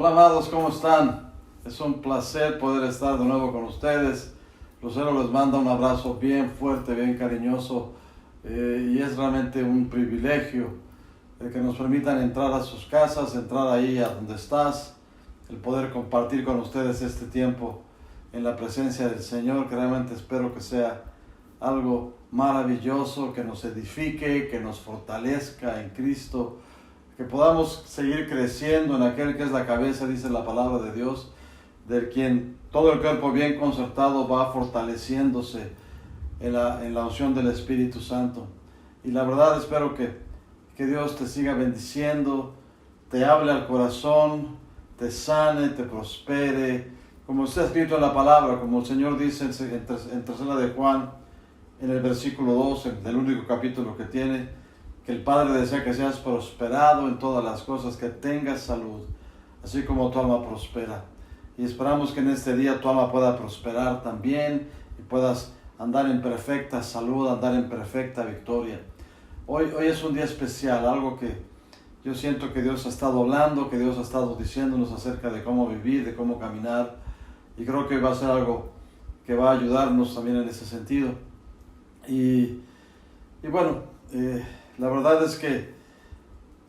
Hola amados, ¿cómo están? Es un placer poder estar de nuevo con ustedes. Lucero les manda un abrazo bien fuerte, bien cariñoso, y es realmente un privilegio el que nos permitan entrar a sus casas, entrar ahí a donde estás, el poder compartir con ustedes este tiempo en la presencia del Señor, que realmente espero que sea algo maravilloso, que nos edifique, que nos fortalezca en Cristo, que podamos seguir creciendo en aquel que es la cabeza, dice la palabra de Dios, del quien todo el cuerpo bien concertado va fortaleciéndose en la unción del Espíritu Santo. Y la verdad espero que Dios te siga bendiciendo, te hable al corazón, te sane, te prospere, como está escrito en la palabra, como el Señor dice en tercera de Juan, en el versículo 12, del único capítulo que tiene, que el Padre desea que seas prosperado en todas las cosas, que tengas salud, así como tu alma prospera. Y esperamos que en este día tu alma pueda prosperar también y puedas andar en perfecta salud, andar en perfecta victoria. Hoy es un día especial, algo que yo siento que Dios ha estado hablando, que Dios ha estado diciéndonos acerca de cómo vivir, de cómo caminar, y creo que va a ser algo que va a ayudarnos también en ese sentido. Y bueno, la verdad es que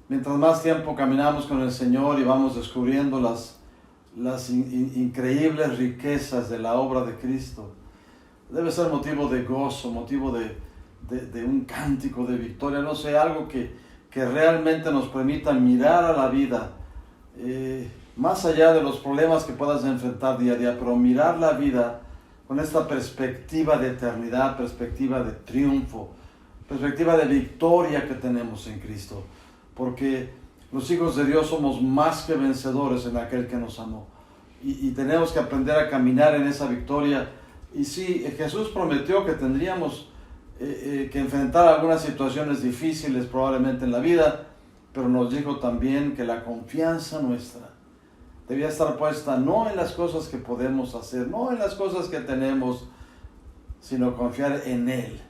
mientras más tiempo caminamos con el Señor y vamos descubriendo las increíbles riquezas de la obra de Cristo, debe ser motivo de gozo, motivo de un cántico de victoria, no sé, algo que realmente nos permita mirar a la vida, más allá de los problemas que puedas enfrentar día a día, pero mirar la vida con esta perspectiva de eternidad, perspectiva de triunfo, perspectiva de victoria que tenemos en Cristo, porque los hijos de Dios somos más que vencedores en aquel que nos amó, y tenemos que aprender a caminar en esa victoria. Y sí, Jesús prometió que tendríamos que enfrentar algunas situaciones difíciles probablemente en la vida, pero nos dijo también que la confianza nuestra debía estar puesta no en las cosas que podemos hacer, no en las cosas que tenemos, sino confiar en Él,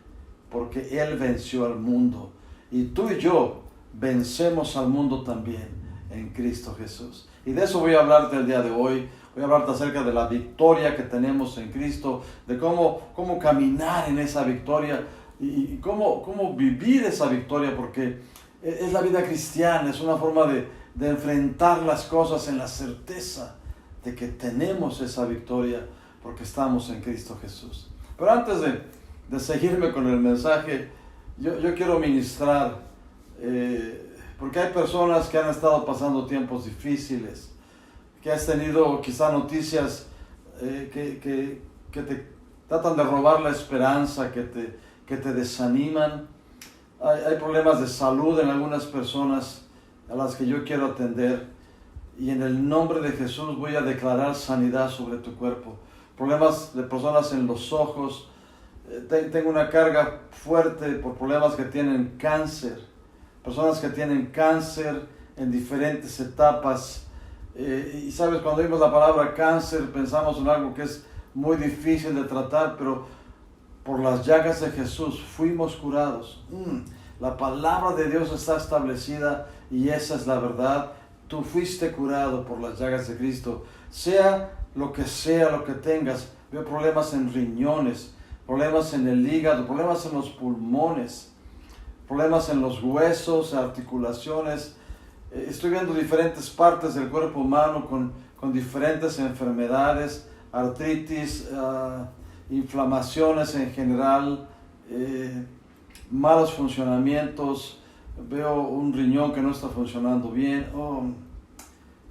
porque Él venció al mundo, y tú y yo vencemos al mundo también en Cristo Jesús. Y de eso voy a hablarte el día de hoy. Voy a hablarte acerca de la victoria que tenemos en Cristo, de cómo caminar en esa victoria y cómo vivir esa victoria, porque es la vida cristiana, es una forma de enfrentar las cosas en la certeza de que tenemos esa victoria porque estamos en Cristo Jesús. Pero antes de seguirme con el mensaje, yo quiero ministrar, porque hay personas que han estado pasando tiempos difíciles, que has tenido quizá noticias que te tratan de robar la esperanza, que te desaniman. Hay problemas de salud en algunas personas a las que yo quiero atender, y en el nombre de Jesús voy a declarar sanidad sobre tu cuerpo. Problemas de personas en los ojos. Tengo una carga fuerte por problemas que tienen cáncer, personas que tienen cáncer en diferentes etapas. Y sabes, cuando oímos la palabra cáncer pensamos en algo que es muy difícil de tratar, pero por las llagas de Jesús fuimos curados. La palabra de Dios está establecida y esa es la verdad. Tú fuiste curado por las llagas de Cristo. Sea lo que tengas. Veo problemas en riñones, problemas en el hígado, problemas en los pulmones, problemas en los huesos, articulaciones. Estoy viendo diferentes partes del cuerpo humano con diferentes enfermedades, artritis, inflamaciones en general, malos funcionamientos. Veo un riñón que no está funcionando bien,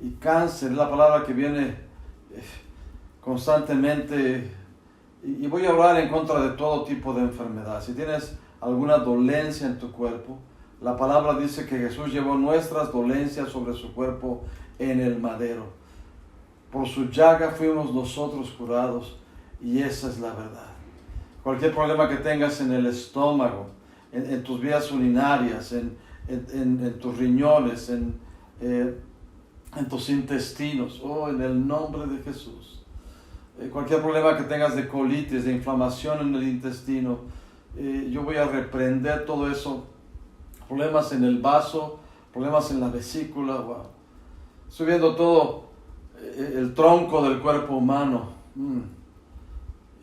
y cáncer es la palabra que viene constantemente, y voy a hablar en contra de todo tipo de enfermedad. Si tienes alguna dolencia en tu cuerpo, la palabra dice que Jesús llevó nuestras dolencias sobre su cuerpo en el madero. Por su llaga fuimos nosotros curados, y esa es la verdad. Cualquier problema que tengas en el estómago, en tus vías urinarias, en tus riñones, en tus intestinos, en el nombre de Jesús. Cualquier problema que tengas de colitis, de inflamación en el intestino, yo voy a reprender todo eso. Problemas en el vaso, problemas en la vesícula. Wow. Estoy viendo todo el tronco del cuerpo humano.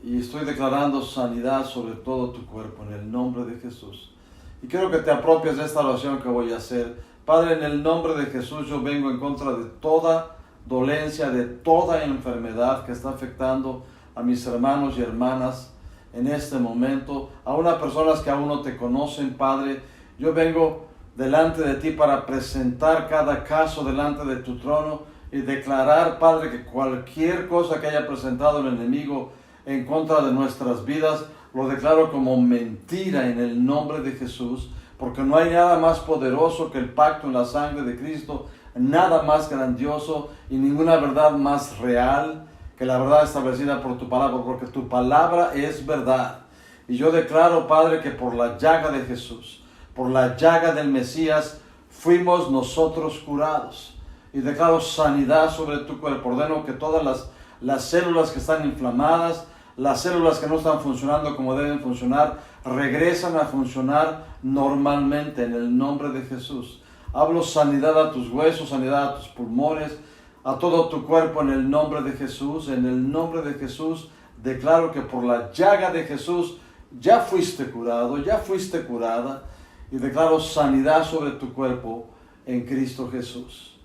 Y estoy declarando sanidad sobre todo tu cuerpo en el nombre de Jesús. Y quiero que te apropies de esta oración que voy a hacer. Padre, en el nombre de Jesús yo vengo en contra de toda dolencia, de toda enfermedad que está afectando a mis hermanos y hermanas en este momento, a unas personas que aún no te conocen, Padre. Yo vengo delante de ti para presentar cada caso delante de tu trono y declarar, Padre, que cualquier cosa que haya presentado el enemigo en contra de nuestras vidas, lo declaro como mentira en el nombre de Jesús, porque no hay nada más poderoso que el pacto en la sangre de Cristo, nada más grandioso y ninguna verdad más real que la verdad establecida por tu palabra, porque tu palabra es verdad. Y yo declaro, Padre, que por la llaga de Jesús, por la llaga del Mesías, fuimos nosotros curados. Y declaro sanidad sobre tu cuerpo. Ordeno que todas las células que están inflamadas, las células que no están funcionando como deben funcionar, regresan a funcionar normalmente en el nombre de Jesús. Hablo sanidad a tus huesos, sanidad a tus pulmones, a todo tu cuerpo en el nombre de Jesús. En el nombre de Jesús declaro que por la llaga de Jesús ya fuiste curado, ya fuiste curada. Y declaro sanidad sobre tu cuerpo en Cristo Jesús.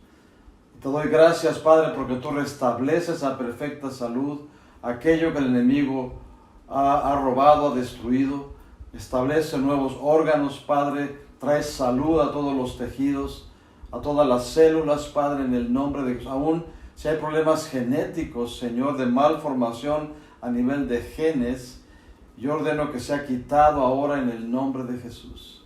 Te doy gracias, Padre, porque tú restableces a perfecta salud aquello que el enemigo ha robado, ha destruido. Establece nuevos órganos, Padre. Trae salud a todos los tejidos, a todas las células, Padre, en el nombre de Jesús. Aún si hay problemas genéticos, Señor, de malformación a nivel de genes, yo ordeno que sea quitado ahora en el nombre de Jesús.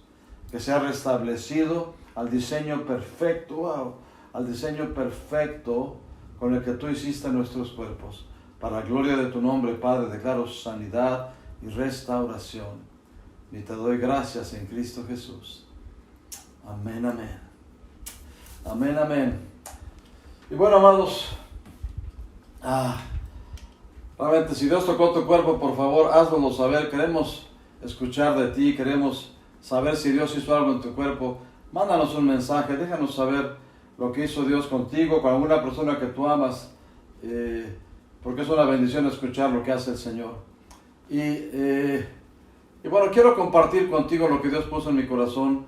Que sea restablecido al diseño perfecto, al diseño perfecto con el que tú hiciste nuestros cuerpos. Para la gloria de tu nombre, Padre, declaro sanidad y restauración. Y te doy gracias en Cristo Jesús. Amén, amén. Amén, amén. Y bueno, amados, realmente si Dios tocó tu cuerpo, por favor, haznoslo saber. Queremos escuchar de ti, queremos saber si Dios hizo algo en tu cuerpo. Mándanos un mensaje, déjanos saber lo que hizo Dios contigo, con alguna persona que tú amas, porque es una bendición escuchar lo que hace el Señor. Y bueno, quiero compartir contigo lo que Dios puso en mi corazón.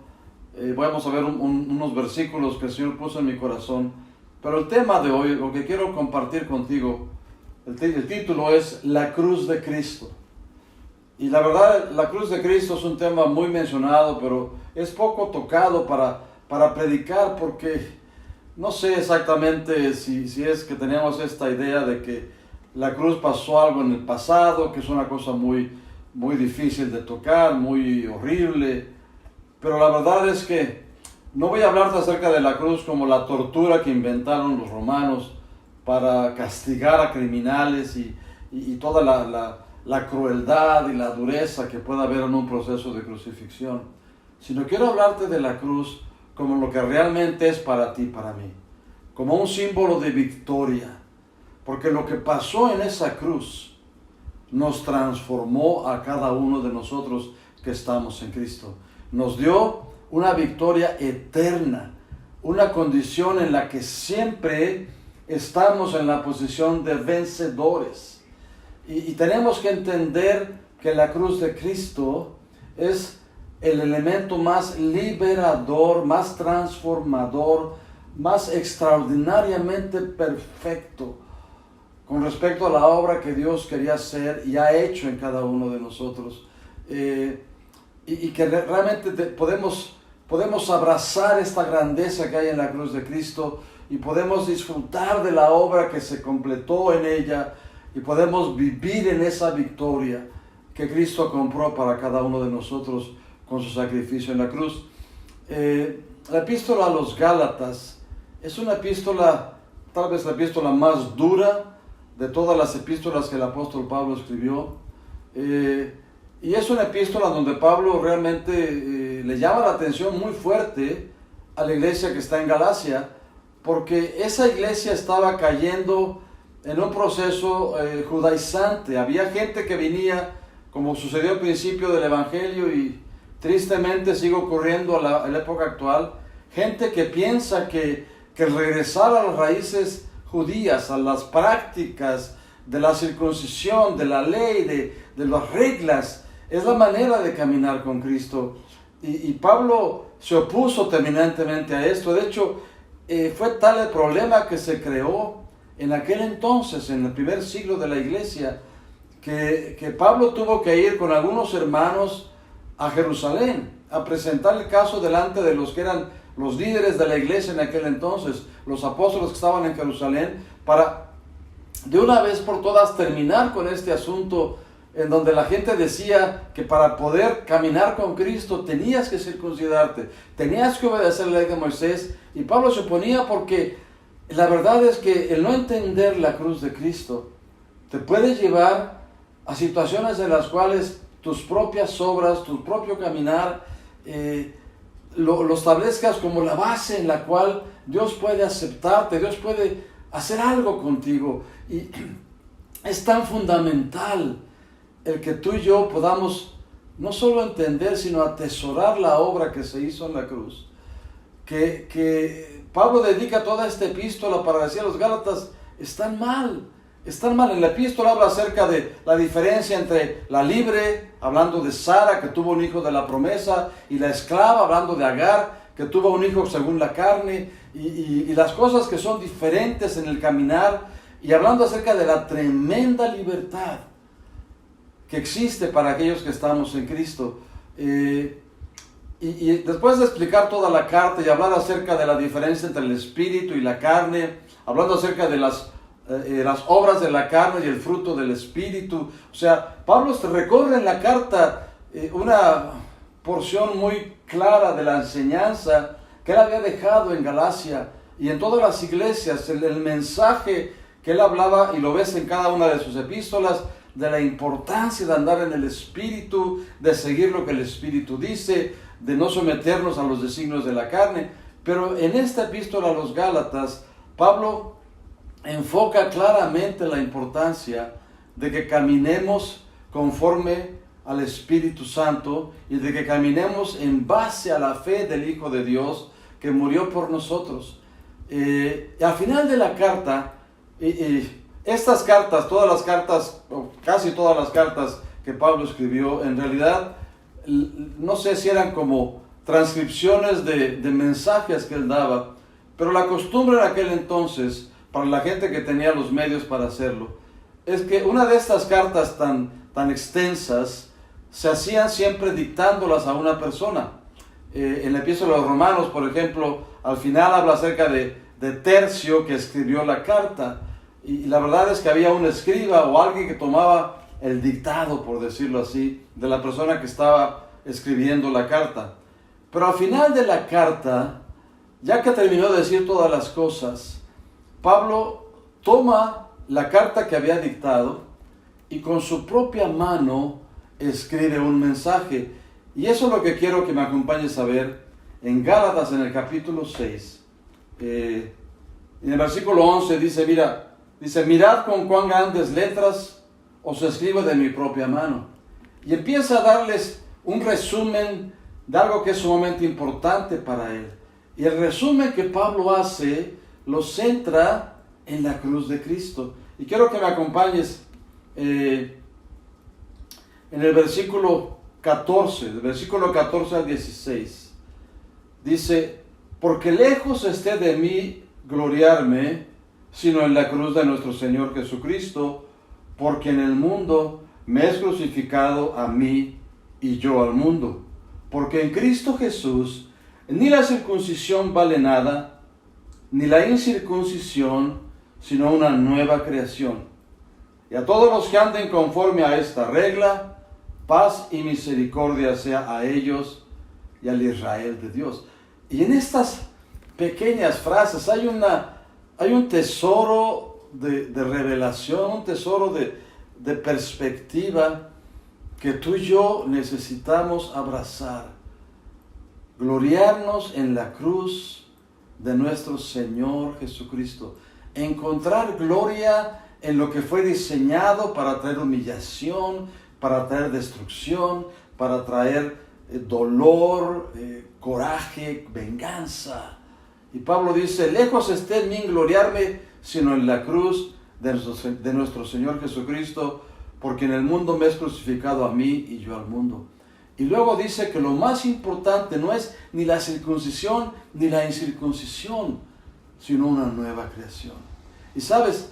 Vamos a ver unos versículos que el Señor puso en mi corazón. Pero el tema de hoy, lo que quiero compartir contigo, el título es La Cruz de Cristo. Y la verdad, la cruz de Cristo es un tema muy mencionado, pero es poco tocado para predicar, porque no sé exactamente si es que tenemos esta idea de que la cruz pasó algo en el pasado, que es una cosa muy difícil de tocar, muy horrible. Pero la verdad es que no voy a hablarte acerca de la cruz como la tortura que inventaron los romanos para castigar a criminales y toda la crueldad y la dureza que pueda haber en un proceso de crucifixión, sino quiero hablarte de la cruz como lo que realmente es para ti y para mí, como un símbolo de victoria, porque lo que pasó en esa cruz nos transformó a cada uno de nosotros que estamos en Cristo. Nos dio una victoria eterna, una condición en la que siempre estamos en la posición de vencedores. Y tenemos que entender que la cruz de Cristo es el elemento más liberador, más transformador, más extraordinariamente perfecto con respecto a la obra que Dios quería hacer y ha hecho en cada uno de nosotros. Y que realmente podemos abrazar esta grandeza que hay en la cruz de Cristo y podemos disfrutar de la obra que se completó en ella y podemos vivir en esa victoria que Cristo compró para cada uno de nosotros con su sacrificio en la cruz. La epístola a los Gálatas es una epístola, tal vez la epístola más dura de todas las epístolas que el apóstol Pablo escribió. Y es una epístola donde Pablo realmente le llama la atención muy fuerte a la iglesia que está en Galacia, porque esa iglesia estaba cayendo en un proceso judaizante. Había gente que venía, como sucedió al principio del Evangelio y tristemente sigue ocurriendo a la época actual, gente que piensa que regresar a las raíces judías, a las prácticas de la circuncisión, de la ley, de las reglas. Es la manera de caminar con Cristo. Y Pablo se opuso terminantemente a esto. De hecho, fue tal el problema que se creó en aquel entonces, en el primer siglo de la iglesia, que Pablo tuvo que ir con algunos hermanos a Jerusalén a presentar el caso delante de los que eran los líderes de la iglesia en aquel entonces, los apóstoles que estaban en Jerusalén, para de una vez por todas terminar con este asunto en donde la gente decía que para poder caminar con Cristo tenías que circuncidarte, tenías que obedecer la ley de Moisés. Y Pablo se oponía porque la verdad es que el no entender la cruz de Cristo te puede llevar a situaciones en las cuales tus propias obras, tu propio caminar, lo establezcas como la base en la cual Dios puede aceptarte, Dios puede hacer algo contigo. Y es tan fundamental el que tú y yo podamos no solo entender, sino atesorar la obra que se hizo en la cruz. Que Pablo dedica toda esta epístola para decir a los Gálatas, están mal. En la epístola habla acerca de la diferencia entre la libre, hablando de Sara, que tuvo un hijo de la promesa, y la esclava, hablando de Agar, que tuvo un hijo según la carne, y las cosas que son diferentes en el caminar, y hablando acerca de la tremenda libertad que existe para aquellos que estamos en Cristo. Y después de explicar toda la carta y hablar acerca de la diferencia entre el espíritu y la carne, hablando acerca de las obras de la carne y el fruto del espíritu, o sea, Pablo recorre en la carta una porción muy clara de la enseñanza que él había dejado en Galacia y en todas las iglesias, el mensaje que él hablaba, y lo ves en cada una de sus epístolas, de la importancia de andar en el Espíritu, de seguir lo que el Espíritu dice, de no someternos a los designios de la carne. Pero en esta epístola a los Gálatas, Pablo enfoca claramente la importancia de que caminemos conforme al Espíritu Santo y de que caminemos en base a la fe del Hijo de Dios que murió por nosotros. Y al final de la carta, estas cartas, todas las cartas, o casi todas las cartas que Pablo escribió, en realidad, no sé si eran como transcripciones de mensajes que él daba, pero la costumbre en aquel entonces, para la gente que tenía los medios para hacerlo, es que una de estas cartas tan extensas se hacían siempre dictándolas a una persona. En la epístola de los Romanos, por ejemplo, al final habla acerca de Tercio, que escribió la carta. Y la verdad es que había un escriba o alguien que tomaba el dictado, por decirlo así, de la persona que estaba escribiendo la carta. Pero al final de la carta, ya que terminó de decir todas las cosas, Pablo toma la carta que había dictado y con su propia mano escribe un mensaje. Y eso es lo que quiero que me acompañes a ver en Gálatas, en el capítulo 6. En el versículo 11 dice, mirad con cuán grandes letras os escribo de mi propia mano. Y empieza a darles un resumen de algo que es sumamente importante para él. Y el resumen que Pablo hace lo centra en la cruz de Cristo. Y quiero que me acompañes en el versículo 14, del versículo 14 al 16. Dice, porque lejos esté de mí gloriarme, sino en la cruz de nuestro Señor Jesucristo, porque en el mundo me es crucificado a mí y yo al mundo. Porque en Cristo Jesús ni la circuncisión vale nada, ni la incircuncisión, sino una nueva creación. Y a todos los que anden conforme a esta regla, paz y misericordia sea a ellos y al Israel de Dios. Y en estas pequeñas frases hay un tesoro de revelación, un tesoro de perspectiva que tú y yo necesitamos abrazar. Gloriarnos en la cruz de nuestro Señor Jesucristo. Encontrar gloria en lo que fue diseñado para traer humillación, para traer destrucción, para traer dolor, coraje, venganza. Y Pablo dice, lejos esté en mí gloriarme, sino en la cruz de nuestro Señor Jesucristo, porque en el mundo me es crucificado a mí y yo al mundo. Y luego dice que lo más importante no es ni la circuncisión ni la incircuncisión, sino una nueva creación. Y sabes,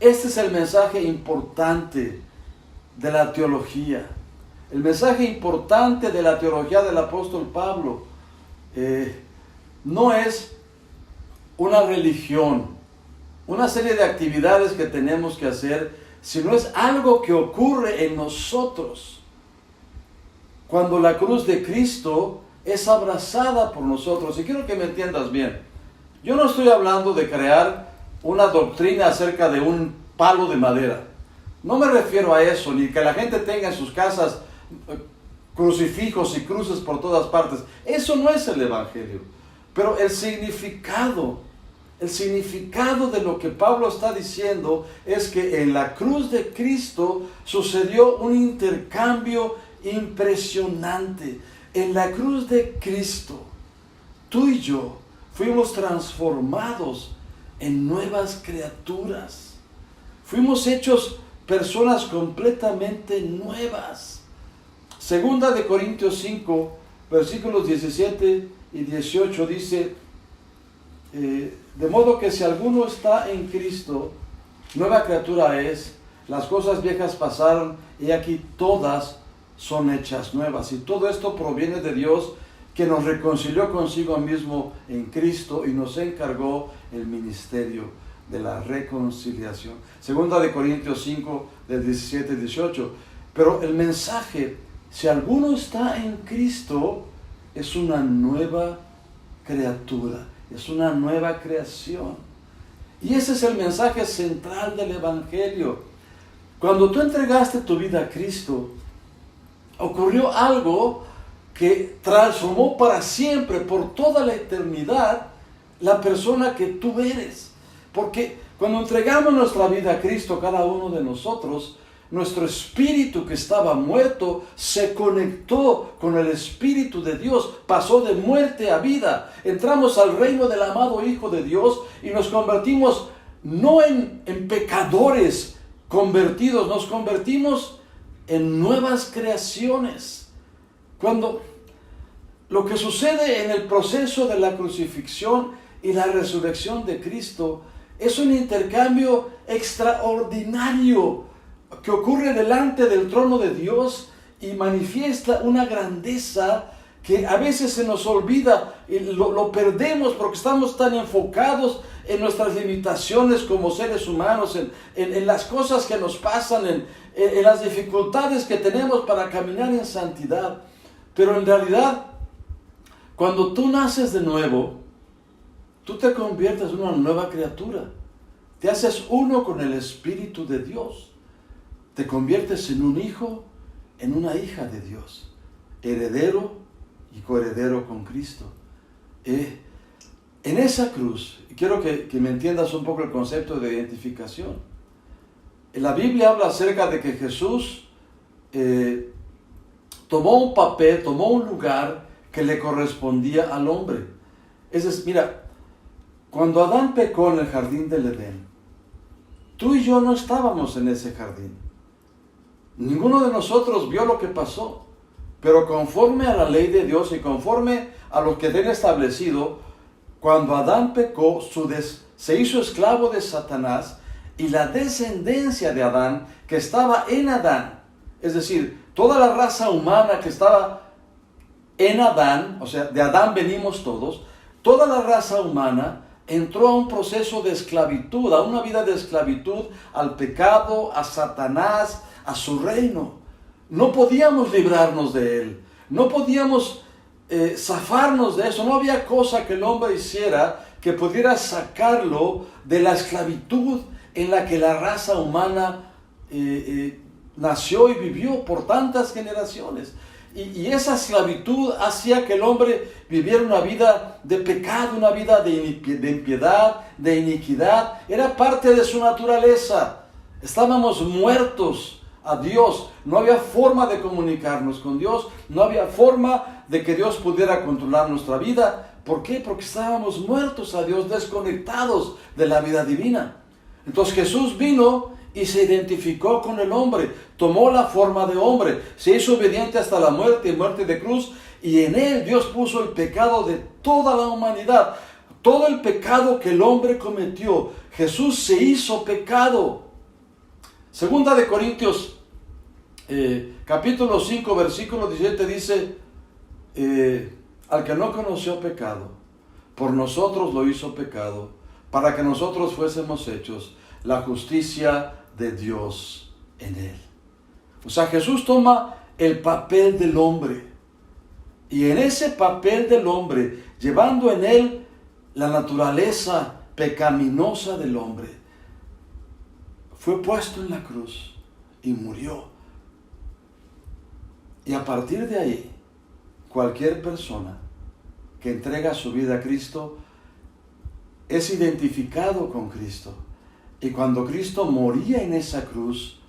este es el mensaje importante de la teología. El mensaje importante de la teología del apóstol Pablo no es una religión, una serie de actividades que tenemos que hacer, sino es algo que ocurre en nosotros cuando la cruz de Cristo es abrazada por nosotros. Y quiero que me entiendas bien. Yo no estoy hablando de crear una doctrina acerca de un palo de madera. No me refiero a eso, ni que la gente tenga en sus casas crucifijos y cruces por todas partes. Eso no es el Evangelio. Pero el significado de lo que Pablo está diciendo es que en la cruz de Cristo sucedió un intercambio impresionante. En la cruz de Cristo, tú y yo fuimos transformados en nuevas criaturas. Fuimos hechos personas completamente nuevas. Segunda de Corintios 5, versículos 17 y 18 dice, de modo que si alguno está en Cristo, nueva criatura es, las cosas viejas pasaron y aquí todas son hechas nuevas. Y todo esto proviene de Dios, que nos reconcilió consigo mismo en Cristo y nos encargó el ministerio de la reconciliación. Segunda de Corintios 5, del 17 y 18. Pero el mensaje, si alguno está en Cristo, es una nueva criatura, es una nueva creación. Y ese es el mensaje central del Evangelio. Cuando tú entregaste tu vida a Cristo, ocurrió algo que transformó para siempre, por toda la eternidad, la persona que tú eres. Porque cuando entregamos nuestra vida a Cristo, cada uno de nosotros, nuestro espíritu que estaba muerto se conectó con el Espíritu de Dios, pasó de muerte a vida. Entramos al reino del amado Hijo de Dios y nos convertimos no en pecadores convertidos, nos convertimos en nuevas creaciones. Cuando lo que sucede en el proceso de la crucifixión y la resurrección de Cristo es un intercambio extraordinario que ocurre delante del trono de Dios y manifiesta una grandeza que a veces se nos olvida y lo perdemos porque estamos tan enfocados en nuestras limitaciones como seres humanos, en las cosas que nos pasan, en las dificultades que tenemos para caminar en santidad. Pero en realidad, cuando tú naces de nuevo, tú te conviertes en una nueva criatura. Te haces uno con el Espíritu de Dios. Te conviertes en un hijo, en una hija de Dios, heredero y coheredero con Cristo. En esa cruz, y quiero que me entiendas un poco el concepto de identificación. La Biblia habla acerca de que Jesús tomó un papel, tomó un lugar que le correspondía al hombre. Es decir, mira, cuando Adán pecó en el jardín del Edén, tú y yo no estábamos en ese jardín. Ninguno de nosotros vio lo que pasó, pero conforme a la ley de Dios y conforme a lo que tiene establecido, cuando Adán pecó, se hizo esclavo de Satanás, y la descendencia de Adán, que estaba en Adán, es decir, toda la raza humana que estaba en Adán, o sea, de Adán venimos todos, toda la raza humana entró a un proceso de esclavitud, a una vida de esclavitud, al pecado, a Satanás, a su reino. No podíamos librarnos de él, no podíamos zafarnos de eso. No había cosa que el hombre hiciera que pudiera sacarlo de la esclavitud en la que la raza humana nació y vivió por tantas generaciones. Y esa esclavitud hacía que el hombre viviera una vida de pecado, una vida de impiedad, de iniquidad. Era parte de su naturaleza. Estábamos muertos a Dios. No había forma de comunicarnos con Dios. No había forma de que Dios pudiera controlar nuestra vida. ¿Por qué? Porque estábamos muertos a Dios, desconectados de la vida divina. Entonces Jesús vino y se identificó con el hombre, tomó la forma de hombre, se hizo obediente hasta la muerte y muerte de cruz, y en él Dios puso el pecado de toda la humanidad. Todo el pecado que el hombre cometió, Jesús se hizo pecado. Segunda de Corintios, capítulo 5, versículo 17 dice, al que no conoció pecado, por nosotros lo hizo pecado, para que nosotros fuésemos hechos la justicia de Dios en él. O sea, Jesús toma el papel del hombre, y en ese papel del hombre, llevando en él la naturaleza pecaminosa del hombre, fue puesto en la cruz y murió. Y a partir de ahí, cualquier persona que entrega su vida a Cristo es identificado con Cristo. Y cuando Cristo moría en esa cruz,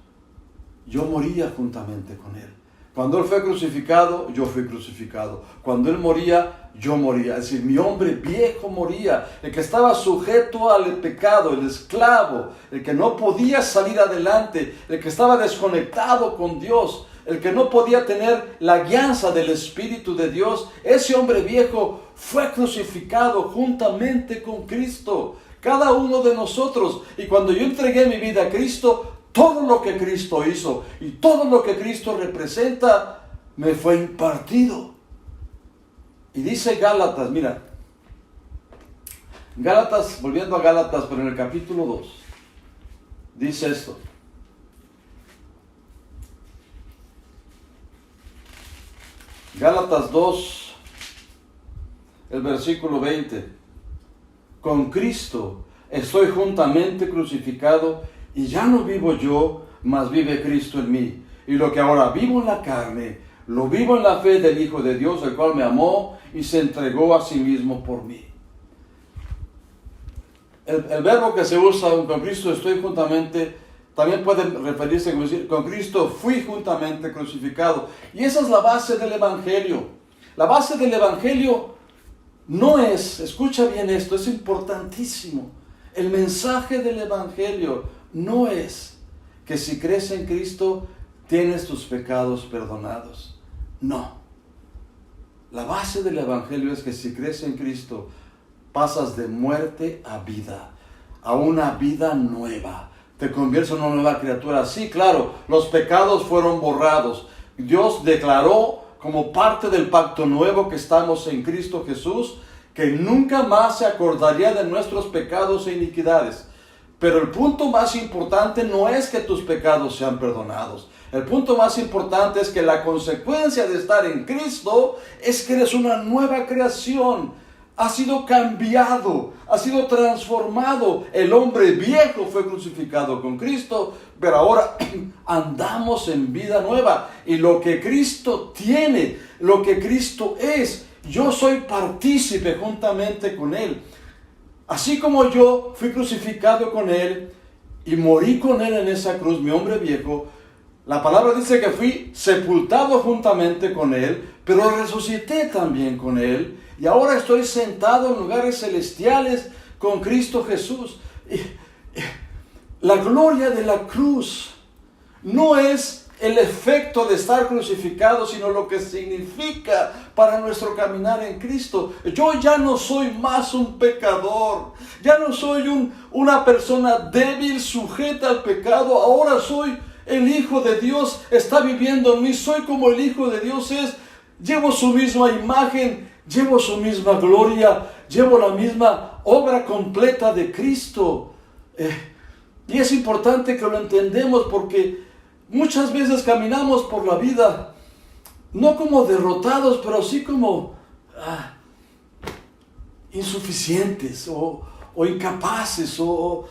yo moría juntamente con Él. Cuando Él fue crucificado, yo fui crucificado. Cuando Él moría, yo moría. Es decir, mi hombre viejo moría. El que estaba sujeto al pecado, el esclavo, el que no podía salir adelante, el que estaba desconectado con Dios, el que no podía tener la guianza del Espíritu de Dios, ese hombre viejo fue crucificado juntamente con Cristo. Cada uno de nosotros. Y cuando yo entregué mi vida a Cristo, todo lo que Cristo hizo y todo lo que Cristo representa me fue impartido. Y dice Gálatas, mira, Gálatas, volviendo a Gálatas, pero en el capítulo 2, dice esto. Gálatas 2, el versículo 20. Con Cristo estoy juntamente crucificado, y ya no vivo yo, mas vive Cristo en mí. Y lo que ahora vivo en la carne, lo vivo en la fe del Hijo de Dios, el cual me amó y se entregó a sí mismo por mí. El verbo que se usa con Cristo estoy juntamente, también puede referirse a decir, con Cristo fui juntamente crucificado. Y esa es la base del Evangelio. La base del Evangelio no es, escucha bien esto, es importantísimo. El mensaje del Evangelio no es que si crees en Cristo tienes tus pecados perdonados. No. La base del Evangelio es que si crees en Cristo pasas de muerte a vida, a una vida nueva. Te conviertes en una nueva criatura. Sí, claro, los pecados fueron borrados. Dios declaró como parte del pacto nuevo que estamos en Cristo Jesús, que nunca más se acordaría de nuestros pecados e iniquidades. Pero el punto más importante no es que tus pecados sean perdonados. El punto más importante es que la consecuencia de estar en Cristo es que eres una nueva creación. Has sido cambiado, has sido transformado. El hombre viejo fue crucificado con Cristo, pero ahora andamos en vida nueva. Y lo que Cristo tiene, lo que Cristo es, yo soy partícipe juntamente con Él. Así como yo fui crucificado con Él y morí con Él en esa cruz, mi hombre viejo, la palabra dice que fui sepultado juntamente con Él, pero resucité también con Él, y ahora estoy sentado en lugares celestiales con Cristo Jesús. La gloria de la cruz no es el efecto de estar crucificado, sino lo que significa para nuestro caminar en Cristo. Yo ya no soy más un pecador, ya no soy una persona débil, sujeta al pecado, ahora soy el Hijo de Dios, está viviendo en mí, soy como el Hijo de Dios es, llevo su misma imagen, llevo su misma gloria, llevo la misma obra completa de Cristo. Y es importante que lo entendamos porque muchas veces caminamos por la vida, no como derrotados, pero sí como insuficientes o incapaces o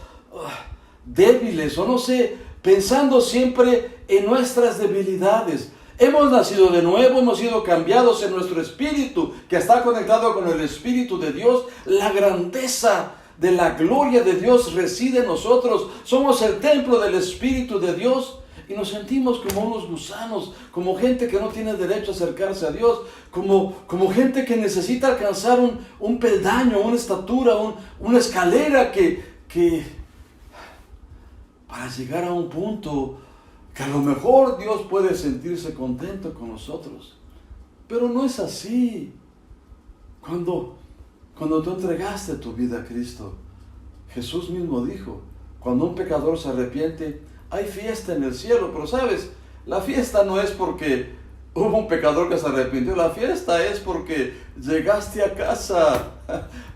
débiles, o no sé, pensando siempre en nuestras debilidades. Hemos nacido de nuevo, hemos sido cambiados en nuestro espíritu, que está conectado con el Espíritu de Dios. La grandeza de la gloria de Dios reside en nosotros. Somos el templo del Espíritu de Dios. Y nos sentimos como unos gusanos, como gente que no tiene derecho a acercarse a Dios, como gente que necesita alcanzar un peldaño, una estatura, una escalera que para llegar a un punto que a lo mejor Dios puede sentirse contento con nosotros. Pero no es así. Cuando tú entregaste tu vida a Cristo, Jesús mismo dijo, cuando un pecador se arrepiente, hay fiesta en el cielo. Pero sabes, la fiesta no es porque hubo un pecador que se arrepintió. La fiesta es porque llegaste a casa,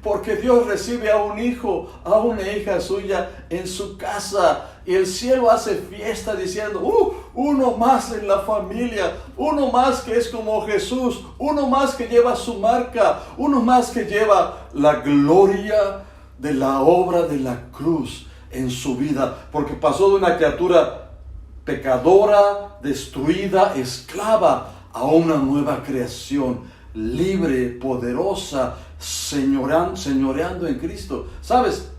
porque Dios recibe a un hijo, a una hija suya en su casa. Y el cielo hace fiesta diciendo, uno más en la familia, uno más que es como Jesús, uno más que lleva su marca, uno más que lleva la gloria de la obra de la cruz en su vida. Porque pasó de una criatura pecadora, destruida, esclava, a una nueva creación, libre, poderosa, señoreando en Cristo. ¿Sabes?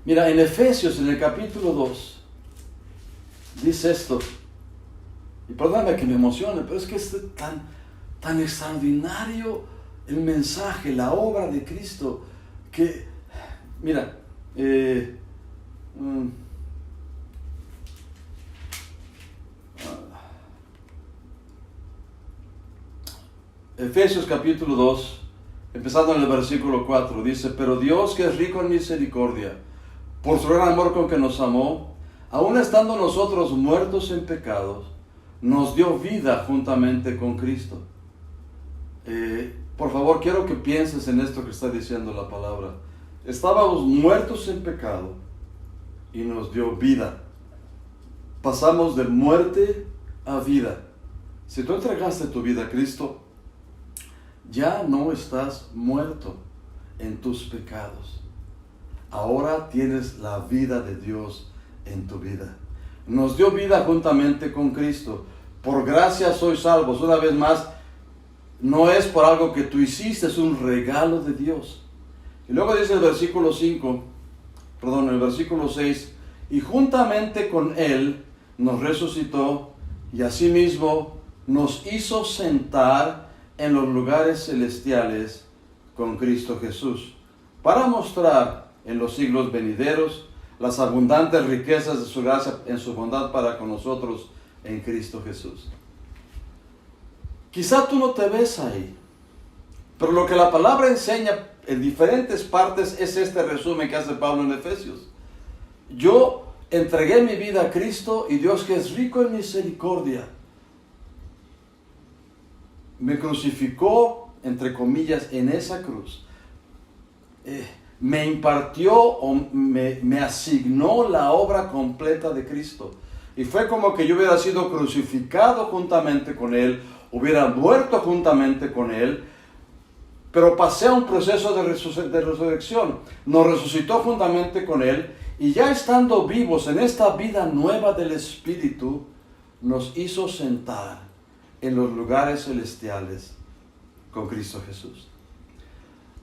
Mira, en Efesios, en el capítulo 2, dice esto, y perdóname que me emocione, pero es que es tan extraordinario el mensaje, la obra de Cristo, que, mira, Efesios capítulo 2, empezando en el versículo 4, dice, pero Dios, que es rico en misericordia, por su gran amor con que nos amó, aun estando nosotros muertos en pecados, nos dio vida juntamente con Cristo. Por favor, quiero que pienses en esto que está diciendo la palabra. Estábamos muertos en pecado y nos dio vida. Pasamos de muerte a vida. Si tú entregaste tu vida a Cristo, ya no estás muerto en tus pecados. Ahora tienes la vida de Dios en tu vida. Nos dio vida juntamente con Cristo. Por gracia sois salvos. Una vez más, no es por algo que tú hiciste, es un regalo de Dios. Y luego dice el versículo 6, y juntamente con Él nos resucitó y asimismo nos hizo sentar en los lugares celestiales con Cristo Jesús, para mostrar en los siglos venideros las abundantes riquezas de su gracia en su bondad para con nosotros en Cristo Jesús. Quizá tú no te ves ahí, pero lo que la palabra enseña en diferentes partes es este resumen que hace Pablo en Efesios. Yo entregué mi vida a Cristo y Dios, que es rico en misericordia, me crucificó, entre comillas, en esa cruz. Me impartió o me asignó la obra completa de Cristo. Y fue como que yo hubiera sido crucificado juntamente con Él, hubiera muerto juntamente con Él, pero pasé a un proceso de resurrección. Nos resucitó juntamente con Él, y ya estando vivos en esta vida nueva del Espíritu, nos hizo sentar en los lugares celestiales con Cristo Jesús.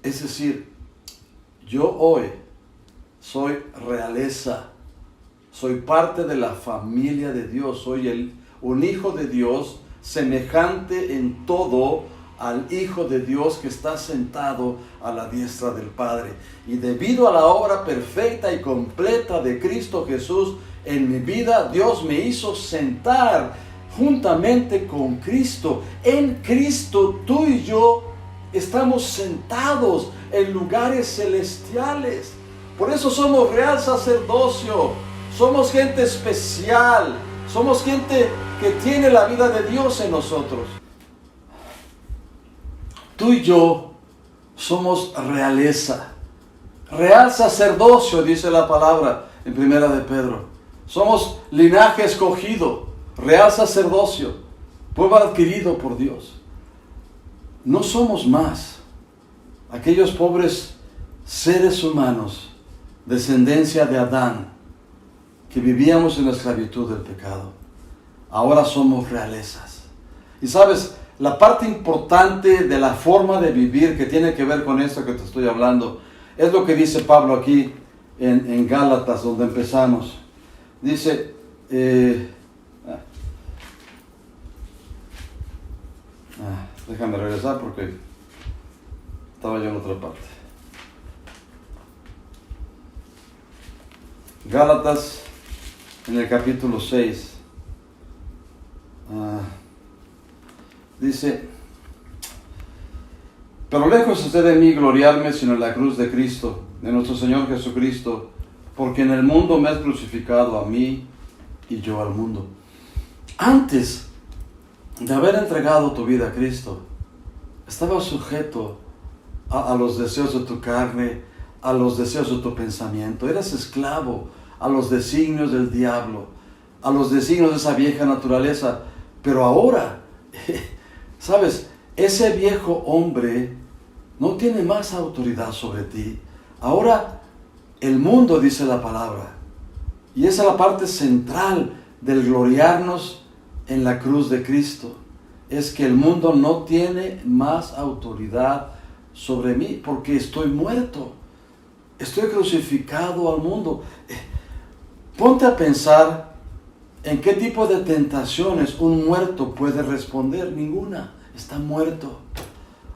Es decir, yo hoy soy realeza, soy parte de la familia de Dios, soy un hijo de Dios, semejante en todo al Hijo de Dios que está sentado a la diestra del Padre. Y debido a la obra perfecta y completa de Cristo Jesús en mi vida, Dios me hizo sentar juntamente con Cristo. En Cristo tú y yo estamos sentados en lugares celestiales. Por eso somos real sacerdocio, somos gente especial, somos gente que tiene la vida de Dios en nosotros. Tú y yo somos realeza, real sacerdocio, dice la palabra en Primera de Pedro. Somos linaje escogido, real sacerdocio, pueblo adquirido por Dios. No somos más aquellos pobres seres humanos, descendencia de Adán, que vivíamos en la esclavitud del pecado. Ahora somos realezas. Y sabes, la parte importante de la forma de vivir que tiene que ver con esto que te estoy hablando, es lo que dice Pablo aquí en Gálatas, donde empezamos. Dice, déjame regresar porque estaba yo en otra parte. Gálatas en el capítulo 6. Dice: pero lejos esté de mí gloriarme sino en la cruz de Cristo, de nuestro Señor Jesucristo, porque en el mundo me has crucificado a mí y yo al mundo. Antes de haber entregado tu vida a Cristo, estabas sujeto a los deseos de tu carne, a los deseos de tu pensamiento. Eras esclavo a los designios del diablo, a los designios de esa vieja naturaleza. Pero ahora, ¿sabes? Ese viejo hombre no tiene más autoridad sobre ti. Ahora el mundo, dice la palabra, y esa es la parte central del gloriarnos en la cruz de Cristo, es que el mundo no tiene más autoridad sobre mí, porque estoy muerto, estoy crucificado al mundo. Ponte a pensar en qué tipo de tentaciones un muerto puede responder. Ninguna, está muerto.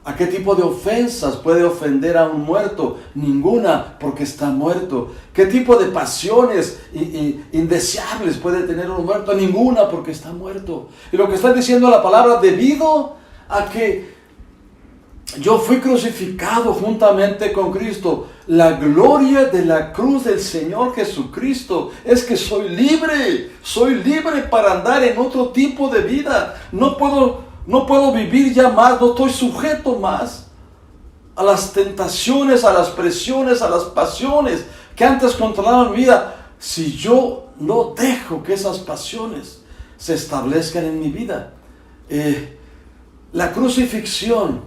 ¿A qué tipo de ofensas puede ofender a un muerto? Ninguna, porque está muerto. ¿Qué tipo de pasiones indeseables puede tener un muerto? Ninguna, porque está muerto. Y lo que está diciendo la palabra, debido a que yo fui crucificado juntamente con Cristo, la gloria de la cruz del Señor Jesucristo es que soy libre para andar en otro tipo de vida. No puedo vivir ya más, no estoy sujeto más a las tentaciones, a las presiones, a las pasiones que antes controlaban mi vida. Si yo no dejo que esas pasiones se establezcan en mi vida. La crucifixión,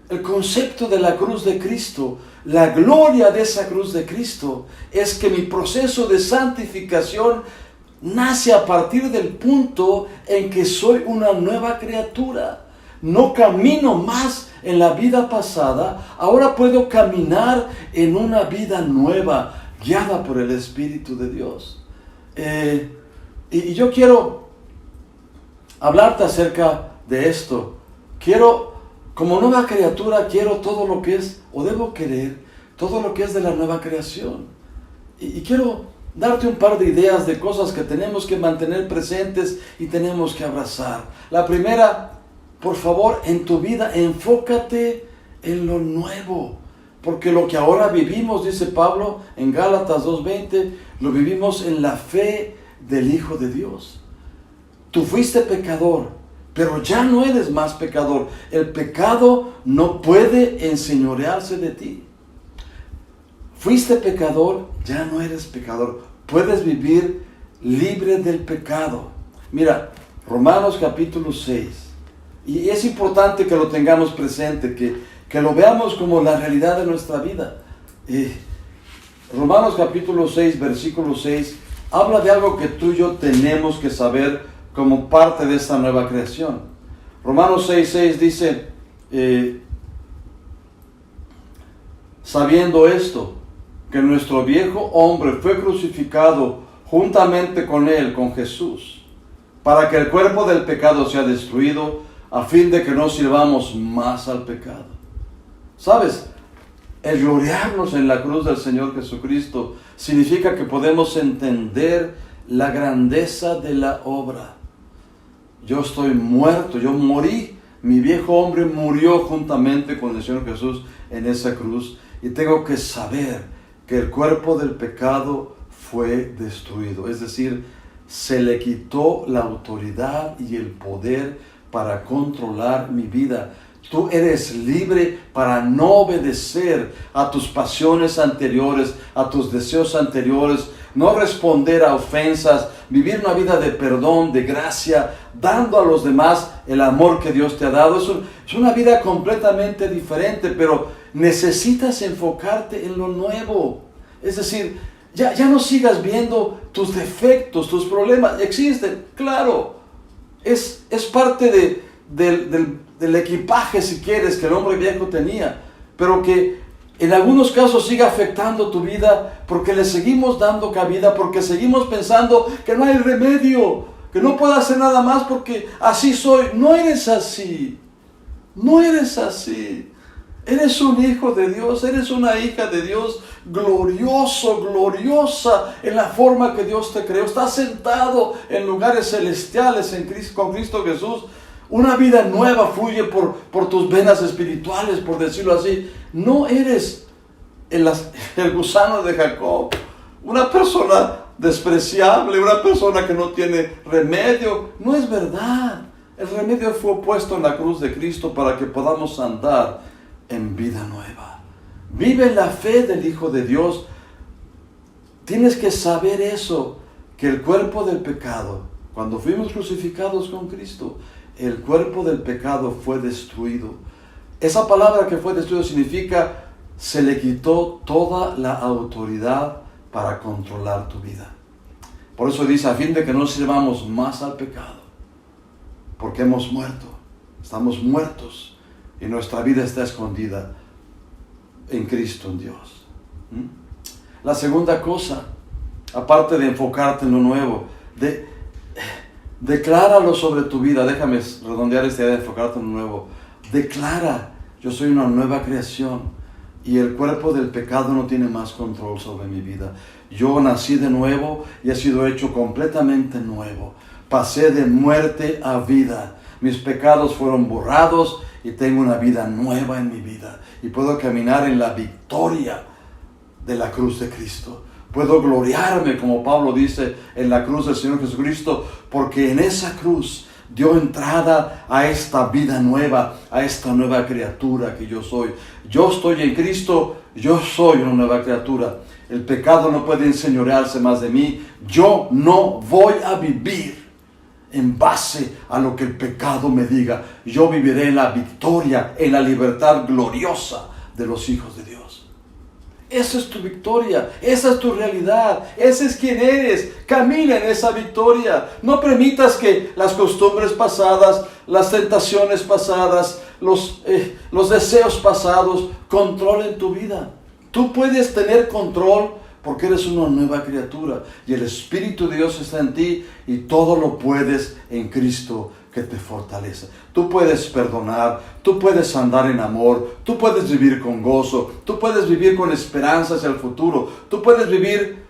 el concepto de la cruz de Cristo, la gloria de esa cruz de Cristo, es que mi proceso de santificación nace a partir del punto en que soy una nueva criatura. No camino más en la vida pasada, ahora puedo caminar en una vida nueva, guiada por el Espíritu de Dios. Y yo quiero hablarte acerca de esto. Como nueva criatura, quiero todo lo que es, o debo querer, todo lo que es de la nueva creación. Y quiero darte un par de ideas de cosas que tenemos que mantener presentes y tenemos que abrazar. La primera, por favor, en tu vida, enfócate en lo nuevo. Porque lo que ahora vivimos, dice Pablo en Gálatas 2:20, lo vivimos en la fe del Hijo de Dios. Tú fuiste pecador, pero ya no eres más pecador. El pecado no puede enseñorearse de ti. Fuiste pecador, ya no eres pecador. Puedes vivir libre del pecado. Mira, Romanos capítulo 6. Y es importante que lo tengamos presente, que lo veamos como la realidad de nuestra vida. Romanos capítulo 6, versículo 6, habla de algo que tú y yo tenemos que saber como parte de esta nueva creación. Romanos 6:6 dice, sabiendo esto, que nuestro viejo hombre fue crucificado juntamente con él, con Jesús, para que el cuerpo del pecado sea destruido, a fin de que no sirvamos más al pecado. ¿Sabes? El gloriarnos en la cruz del Señor Jesucristo significa que podemos entender la grandeza de la obra. Yo estoy muerto, yo morí, mi viejo hombre murió juntamente con el Señor Jesús en esa cruz, y tengo que saber que el cuerpo del pecado fue destruido, es decir, se le quitó la autoridad y el poder para controlar mi vida. Tú eres libre para no obedecer a tus pasiones anteriores, a tus deseos anteriores, no responder a ofensas, vivir una vida de perdón, de gracia, dando a los demás el amor que Dios te ha dado. Es una vida completamente diferente, pero necesitas enfocarte en lo nuevo. Es decir, ya no sigas viendo tus defectos, tus problemas. Existen, claro, es parte del equipaje, si quieres, que el hombre viejo tenía, pero que en algunos casos sigue afectando tu vida porque le seguimos dando cabida, porque seguimos pensando que no hay remedio, que no puedo hacer nada más porque así soy. No eres así, no eres así. Eres un hijo de Dios, eres una hija de Dios, glorioso, gloriosa en la forma que Dios te creó. Estás sentado en lugares celestiales con Cristo Jesús. Una vida nueva fluye por tus venas espirituales, por decirlo así. No eres el gusano de Jacob, una persona despreciable, una persona que no tiene remedio. No es verdad. El remedio fue puesto en la cruz de Cristo para que podamos andar en vida nueva. Vive en la fe del Hijo de Dios. Tienes que saber eso, que el cuerpo del pecado, cuando fuimos crucificados con Cristo, el cuerpo del pecado fue destruido. Esa palabra que fue destruido significa se le quitó toda la autoridad para controlar tu vida. Por eso dice, a fin de que no sirvamos más al pecado, porque hemos muerto, estamos muertos y nuestra vida está escondida en Cristo, en Dios. La segunda cosa, aparte de enfocarte en lo nuevo, decláralo sobre tu vida. Déjame redondear esta idea de enfocarte en lo nuevo. Declara, yo soy una nueva creación y el cuerpo del pecado no tiene más control sobre mi vida. Yo nací de nuevo y he sido hecho completamente nuevo. Pasé de muerte a vida. Mis pecados fueron borrados y tengo una vida nueva en mi vida. Y puedo caminar en la victoria de la cruz de Cristo. Puedo gloriarme, como Pablo dice, en la cruz del Señor Jesucristo, porque en esa cruz dio entrada a esta vida nueva, a esta nueva criatura que yo soy. Yo estoy en Cristo, yo soy una nueva criatura. El pecado no puede enseñorearse más de mí. Yo no voy a vivir en base a lo que el pecado me diga. Yo viviré en la victoria, en la libertad gloriosa de los hijos de Dios. Esa es tu victoria, esa es tu realidad, ese es quien eres. Camina en esa victoria. No permitas que las costumbres pasadas, las tentaciones pasadas, los deseos pasados controlen tu vida. Tú puedes tener control porque eres una nueva criatura y el Espíritu de Dios está en ti y todo lo puedes en Cristo que te fortalece. Tú puedes perdonar, tú puedes andar en amor, tú puedes vivir con gozo, tú puedes vivir con esperanza hacia el futuro, tú puedes vivir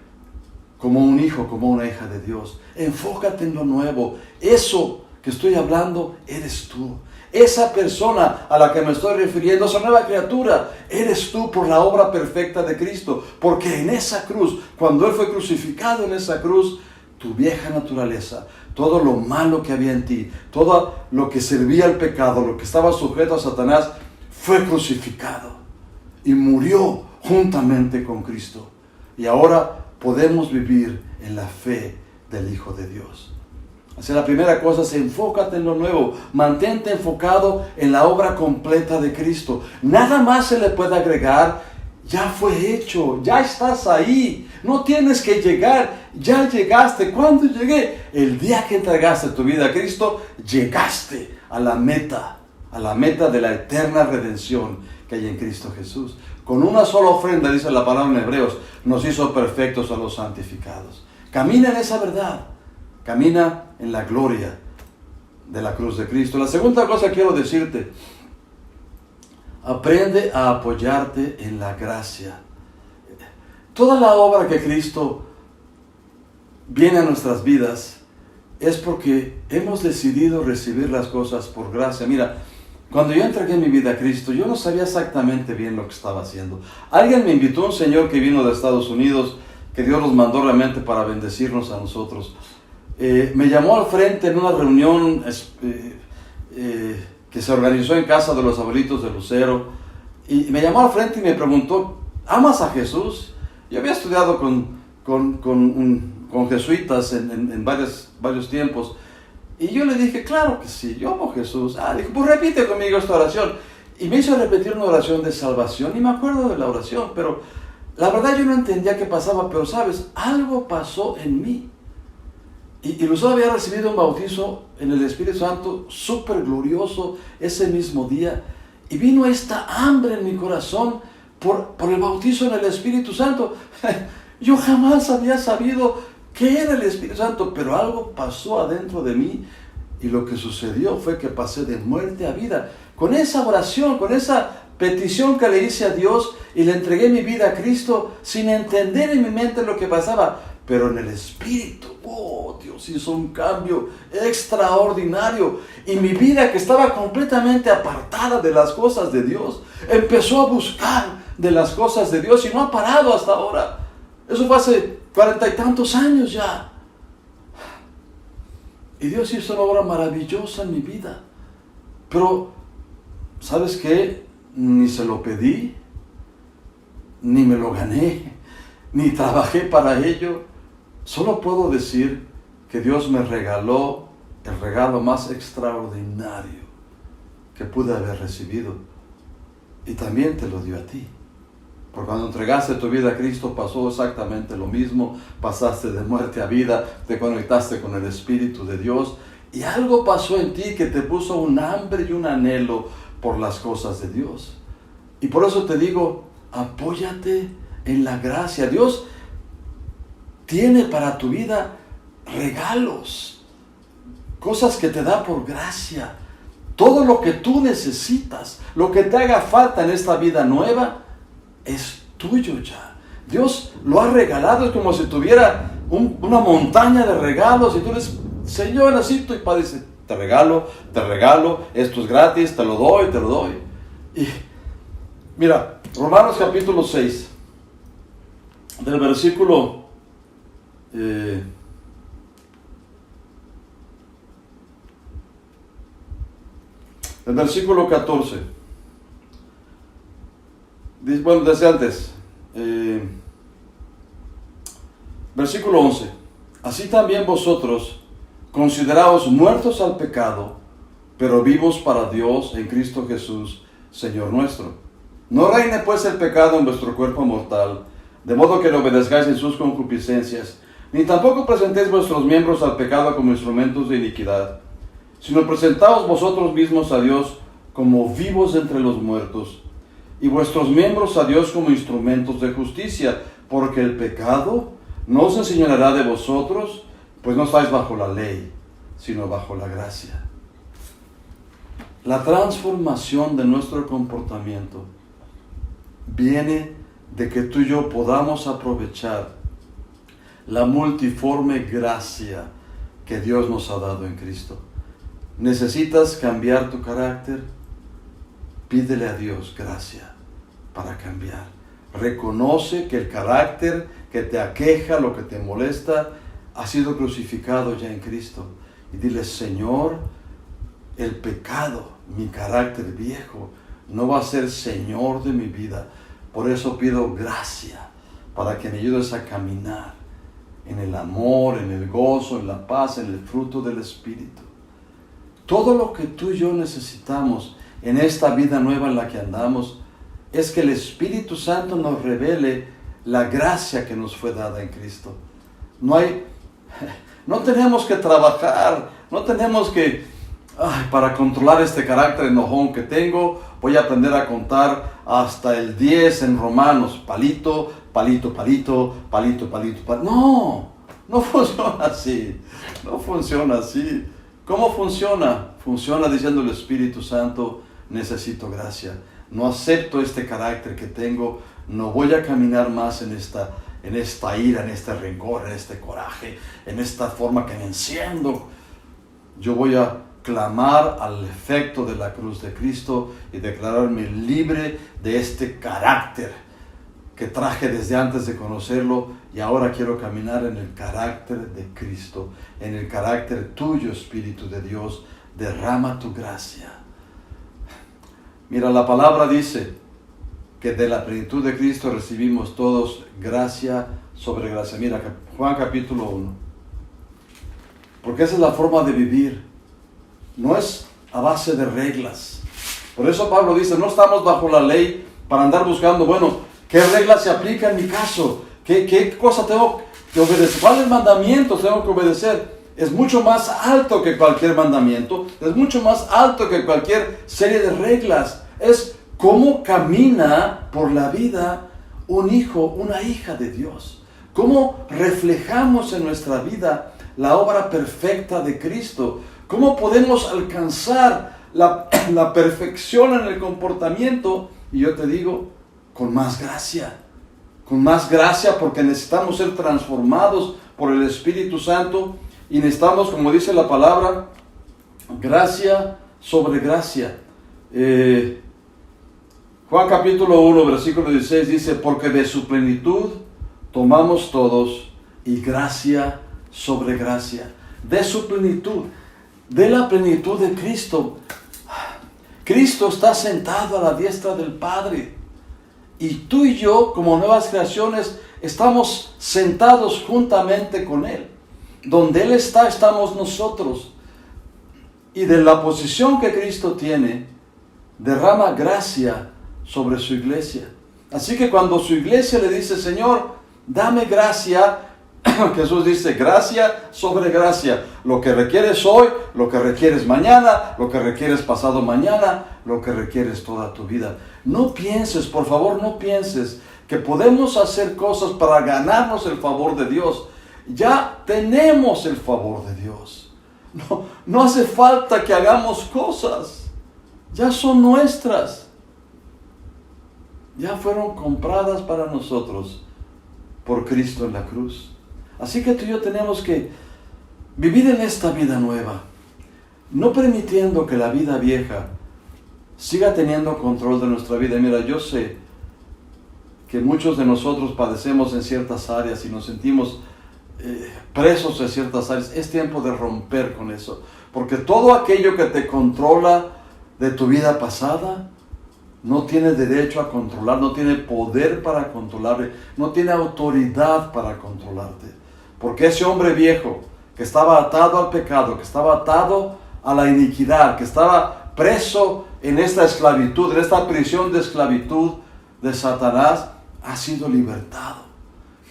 como un hijo, como una hija de Dios. Enfócate en lo nuevo. Eso que estoy hablando eres tú. Esa persona a la que me estoy refiriendo, esa nueva criatura, eres tú por la obra perfecta de Cristo. Porque en esa cruz, cuando Él fue crucificado en esa cruz, tu vieja naturaleza, todo lo malo que había en ti, todo lo que servía al pecado, lo que estaba sujeto a Satanás, fue crucificado y murió juntamente con Cristo. Y ahora podemos vivir en la fe del Hijo de Dios. Así, la primera cosa es enfócate en lo nuevo. Mantente enfocado en la obra completa de Cristo. Nada más se le puede agregar. Ya fue hecho, ya estás ahí. No tienes que llegar, ya llegaste. ¿Cuándo llegué? El día que entregaste tu vida a Cristo, llegaste a la meta de la eterna redención que hay en Cristo Jesús. Con una sola ofrenda, dice la palabra en Hebreos, nos hizo perfectos a los santificados. Camina en esa verdad. Camina en la gloria de la cruz de Cristo. La segunda cosa que quiero decirte, aprende a apoyarte en la gracia. Toda la obra que Cristo viene a nuestras vidas es porque hemos decidido recibir las cosas por gracia. Mira, cuando yo entregué mi vida a Cristo, yo no sabía exactamente bien lo que estaba haciendo. Alguien me invitó, un señor que vino de Estados Unidos, que Dios nos mandó realmente para bendecirnos a nosotros. Me llamó al frente en una reunión que se organizó en casa de los abuelitos de Lucero, y me llamó al frente y me preguntó, ¿amas a Jesús? Yo había estudiado con jesuitas en varios tiempos, y yo le dije, claro que sí, yo amo a Jesús. Dijo, pues repite conmigo esta oración. Y me hizo repetir una oración de salvación, y me acuerdo de la oración, pero la verdad yo no entendía qué pasaba, pero sabes, algo pasó en mí. Y Lucero había recibido un bautizo en el Espíritu Santo súper glorioso ese mismo día. Y vino esta hambre en mi corazón por el bautizo en el Espíritu Santo. Yo jamás había sabido qué era el Espíritu Santo, pero algo pasó adentro de mí. Y lo que sucedió fue que pasé de muerte a vida. Con esa oración, con esa petición que le hice a Dios y le entregué mi vida a Cristo sin entender en mi mente lo que pasaba. Pero en el Espíritu, Dios hizo un cambio extraordinario. Y mi vida, que estaba completamente apartada de las cosas de Dios, empezó a buscar de las cosas de Dios y no ha parado hasta ahora. Eso fue hace 40 y tantos años ya. Y Dios hizo una obra maravillosa en mi vida. Pero, ¿sabes qué? Ni se lo pedí, ni me lo gané, ni trabajé para ello. Solo puedo decir que Dios me regaló el regalo más extraordinario que pude haber recibido. Y también te lo dio a ti. Porque cuando entregaste tu vida a Cristo pasó exactamente lo mismo. Pasaste de muerte a vida, te conectaste con el Espíritu de Dios. Y algo pasó en ti que te puso un hambre y un anhelo por las cosas de Dios. Y por eso te digo, apóyate en la gracia. Dios tiene para tu vida regalos, cosas que te da por gracia. Todo lo que tú necesitas, lo que te haga falta en esta vida nueva, es tuyo ya. Dios lo ha regalado, es como si tuviera una montaña de regalos y tú eres, Señor, necesito, y Padre dice, te regalo, esto es gratis, te lo doy. Y mira, Romanos capítulo 6, del versículo el versículo 14. Bueno, desde antes. Versículo 11. Así también vosotros, consideraos muertos al pecado, pero vivos para Dios en Cristo Jesús, Señor nuestro. No reine pues el pecado en vuestro cuerpo mortal, de modo que le obedezcáis en sus concupiscencias, ni tampoco presentéis vuestros miembros al pecado como instrumentos de iniquidad, sino presentaos vosotros mismos a Dios como vivos entre los muertos, y vuestros miembros a Dios como instrumentos de justicia, porque el pecado no os enseñoreará de vosotros, pues no estáis bajo la ley, sino bajo la gracia. La transformación de nuestro comportamiento viene de que tú y yo podamos aprovechar la multiforme gracia que Dios nos ha dado en Cristo. ¿Necesitas cambiar tu carácter? Pídele a Dios gracia para cambiar. Reconoce que el carácter que te aqueja, lo que te molesta, ha sido crucificado ya en Cristo. Y dile, Señor, el pecado, mi carácter viejo, no va a ser Señor de mi vida. Por eso pido gracia para que me ayudes a caminar en el amor, en el gozo, en la paz, en el fruto del Espíritu. Todo lo que tú y yo necesitamos en esta vida nueva en la que andamos es que el Espíritu Santo nos revele la gracia que nos fue dada en Cristo. No tenemos que trabajar, no tenemos que, para controlar este carácter enojón que tengo, voy a aprender a contar hasta el 10 en Romanos, palito, palito, palito, palito, palito, palito. No funciona así, no funciona así. ¿Cómo funciona? Funciona diciendo el Espíritu Santo, necesito gracia. No acepto este carácter que tengo, no voy a caminar más en esta ira, en este rencor, en este coraje, en esta forma que me enciendo. Yo voy a clamar al efecto de la cruz de Cristo y declararme libre de este carácter que traje desde antes de conocerlo, y ahora quiero caminar en el carácter de Cristo, en el carácter tuyo, Espíritu de Dios. Derrama tu gracia. Mira, la palabra dice que de la plenitud de Cristo recibimos todos gracia sobre gracia. Mira, Juan capítulo 1. Porque esa es la forma de vivir. No es a base de reglas. Por eso Pablo dice, no estamos bajo la ley para andar buscando, ¿qué regla se aplica en mi caso? ¿Qué cosa tengo que obedecer? ¿Cuáles mandamientos tengo que obedecer? Es mucho más alto que cualquier mandamiento. Es mucho más alto que cualquier serie de reglas. Es cómo camina por la vida un hijo, una hija de Dios. Cómo reflejamos en nuestra vida la obra perfecta de Cristo. Cómo podemos alcanzar la perfección en el comportamiento Y yo te digo, con más gracia. Con más gracia, porque necesitamos ser transformados por el Espíritu Santo. Y necesitamos, como dice la palabra, gracia sobre gracia. Juan capítulo 1, versículo 16 dice, porque de su plenitud tomamos todos, y gracia sobre gracia. De su plenitud, de la plenitud de Cristo. Cristo está sentado a la diestra del Padre. Y tú y yo, como nuevas creaciones, estamos sentados juntamente con Él. Donde Él está, estamos nosotros. Y de la posición que Cristo tiene, derrama gracia sobre su iglesia. Así que cuando su iglesia le dice, Señor, dame gracia, Jesús dice, gracia sobre gracia. Lo que requieres hoy, lo que requieres mañana, lo que requieres pasado mañana, lo que requieres toda tu vida. No pienses, por favor, no pienses que podemos hacer cosas para ganarnos el favor de Dios. Ya tenemos el favor de Dios. No hace falta que hagamos cosas. Ya son nuestras. Ya fueron compradas para nosotros por Cristo en la cruz. Así que tú y yo tenemos que vivir en esta vida nueva, no permitiendo que la vida vieja siga teniendo control de nuestra vida. Y mira, yo sé que muchos de nosotros padecemos en ciertas áreas y nos sentimos presos en ciertas áreas. Es tiempo de romper con eso, porque todo aquello que te controla de tu vida pasada no tiene derecho a controlar, no tiene poder para controlarte, no tiene autoridad para controlarte. Porque ese hombre viejo que estaba atado al pecado, que estaba atado a la iniquidad, que estaba preso en esta esclavitud, en esta prisión de esclavitud de Satanás, ha sido libertado.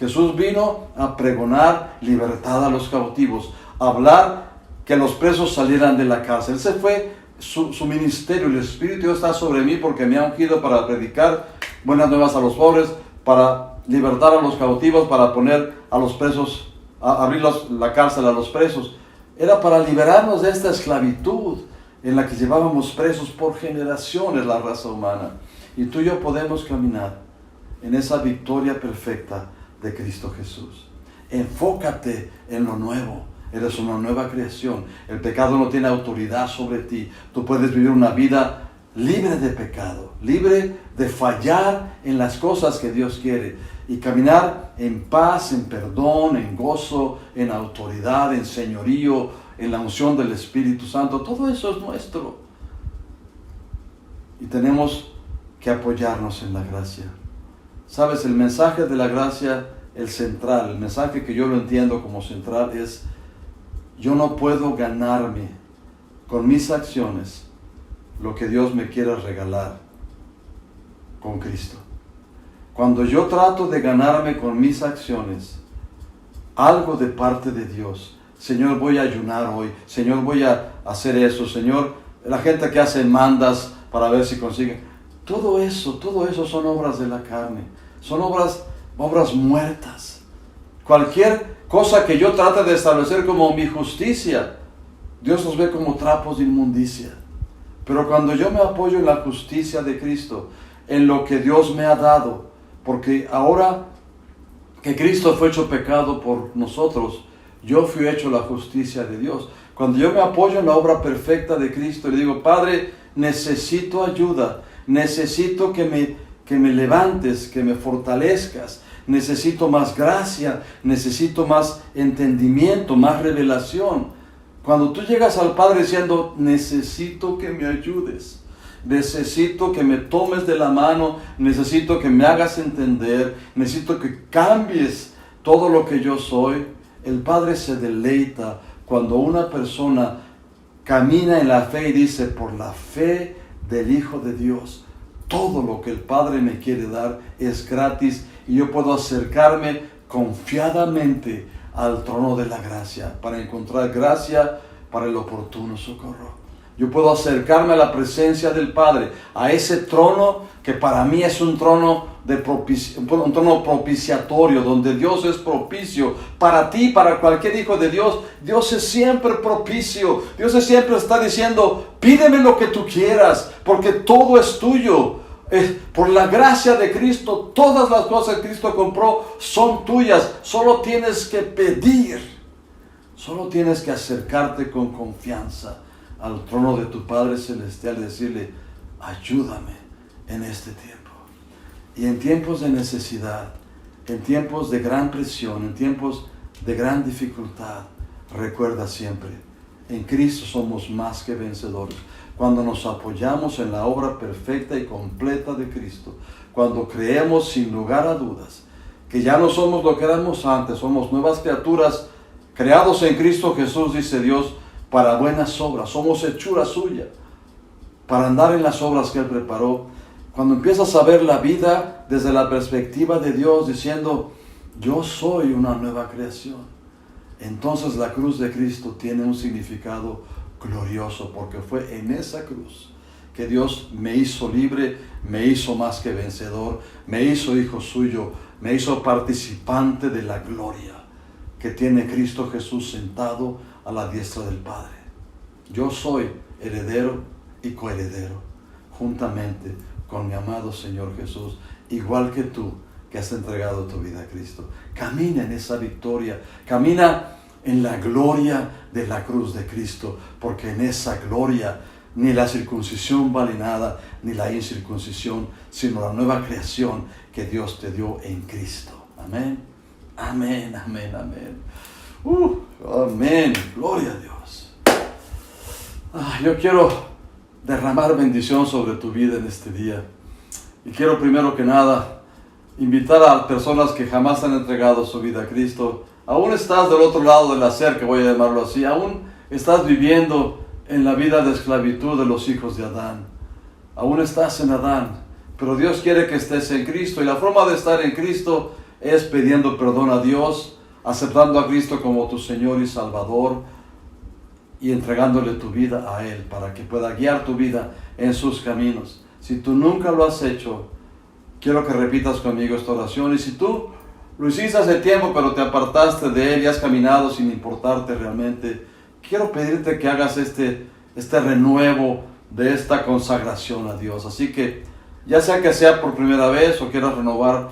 Jesús vino a pregonar libertad a los cautivos, a hablar que los presos salieran de la cárcel. Ese fue su ministerio. El Espíritu de Dios está sobre mí porque me ha ungido para predicar buenas nuevas a los pobres, para libertar a los cautivos, para poner a los presos, a abrir la cárcel a los presos. Era para liberarnos de esta esclavitud en la que llevábamos presos por generaciones la raza humana. Y tú y yo podemos caminar en esa victoria perfecta de Cristo Jesús. Enfócate en lo nuevo. Eres una nueva creación. El pecado no tiene autoridad sobre ti. Tú puedes vivir una vida libre de pecado, libre de fallar en las cosas que Dios quiere y caminar en paz, en perdón, en gozo, en autoridad, en señorío, en la unción del Espíritu Santo. Todo eso es nuestro. Y tenemos que apoyarnos en la gracia. ¿Sabes? El mensaje de la gracia, el central, el mensaje que yo lo entiendo como central es: yo no puedo ganarme con mis acciones lo que Dios me quiera regalar con Cristo. Cuando yo trato de ganarme con mis acciones algo de parte de Dios, Señor, voy a ayunar hoy, Señor, voy a hacer eso, Señor, la gente que hace mandas para ver si consigue, todo eso son obras de la carne, son obras muertas. Cualquier cosa que yo trate de establecer como mi justicia, Dios los ve como trapos de inmundicia. Pero cuando yo me apoyo en la justicia de Cristo, en lo que Dios me ha dado, porque ahora que Cristo fue hecho pecado por nosotros, yo fui hecho la justicia de Dios. Cuando yo me apoyo en la obra perfecta de Cristo y le digo: Padre, necesito ayuda, necesito que me levantes, que me fortalezcas, necesito más gracia, necesito más entendimiento, más revelación. Cuando tú llegas al Padre diciendo: necesito que me ayudes, necesito que me tomes de la mano, necesito que me hagas entender, necesito que cambies todo lo que yo soy, el Padre se deleita cuando una persona camina en la fe y dice: por la fe del Hijo de Dios, todo lo que el Padre me quiere dar es gratis y yo puedo acercarme confiadamente al trono de la gracia para encontrar gracia para el oportuno socorro. Yo puedo acercarme a la presencia del Padre, a ese trono que para mí es un trono un trono propiciatorio, donde Dios es propicio para ti, para cualquier hijo de Dios. Dios es siempre propicio. Dios siempre está diciendo: pídeme lo que tú quieras, porque todo es tuyo. Por la gracia de Cristo, todas las cosas que Cristo compró son tuyas. Solo tienes que pedir. Solo tienes que acercarte con confianza al trono de tu Padre Celestial y decirle, ayúdame en este tiempo. Y en tiempos de necesidad, en tiempos de gran presión, en tiempos de gran dificultad, recuerda siempre, en Cristo somos más que vencedores. Cuando nos apoyamos en la obra perfecta y completa de Cristo, cuando creemos sin lugar a dudas que ya no somos lo que éramos antes, somos nuevas criaturas creados en Cristo Jesús, dice Dios, para buenas obras, somos hechura suya, para andar en las obras que Él preparó. Cuando empiezas a ver la vida desde la perspectiva de Dios, diciendo, yo soy una nueva creación, entonces la cruz de Cristo tiene un significado glorioso, porque fue en esa cruz que Dios me hizo libre, me hizo más que vencedor, me hizo hijo suyo, me hizo participante de la gloria que tiene Cristo Jesús sentado a la diestra del Padre. Yo soy heredero y coheredero, juntamente con mi amado Señor Jesús, igual que tú que has entregado tu vida a Cristo. Camina en esa victoria, camina en la gloria de la cruz de Cristo, porque en esa gloria ni la circuncisión vale nada, ni la incircuncisión, sino la nueva creación que Dios te dio en Cristo. Amén, amén, amén, amén. Amén, gloria a Dios. Yo quiero derramar bendición sobre tu vida en este día. Y quiero primero que nada invitar a personas que jamás han entregado su vida a Cristo. Aún estás del otro lado de la cerca, voy a llamarlo así. Aún estás viviendo en la vida de esclavitud de los hijos de Adán. Aún estás en Adán, pero Dios quiere que estés en Cristo. Y la forma de estar en Cristo es pidiendo perdón a Dios, aceptando a Cristo como tu Señor y Salvador y entregándole tu vida a Él para que pueda guiar tu vida en sus caminos. Si tú nunca lo has hecho, quiero que repitas conmigo esta oración. Y si tú lo hiciste hace tiempo, pero te apartaste de Él y has caminado sin importarte realmente, quiero pedirte que hagas este renuevo de esta consagración a Dios. Así que, ya sea por primera vez o quieras renovar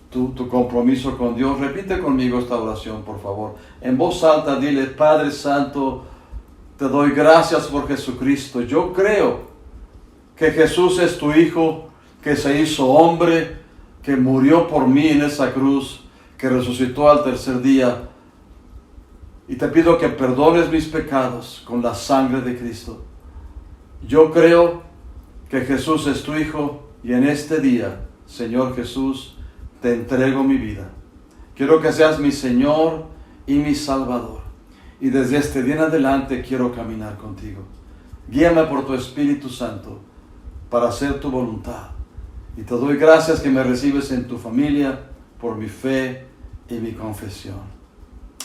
tu compromiso con Dios, repite conmigo esta oración, por favor. En voz alta dile, Padre Santo, te doy gracias por Jesucristo. Yo creo que Jesús es tu Hijo, que se hizo hombre, que murió por mí en esa cruz, que resucitó al tercer día. Y te pido que perdones mis pecados con la sangre de Cristo. Yo creo que Jesús es tu Hijo y en este día, Señor Jesús, te entrego mi vida. Quiero que seas mi Señor y mi Salvador. Y desde este día en adelante quiero caminar contigo. Guíame por tu Espíritu Santo para hacer tu voluntad. Y te doy gracias que me recibes en tu familia por mi fe y mi confesión.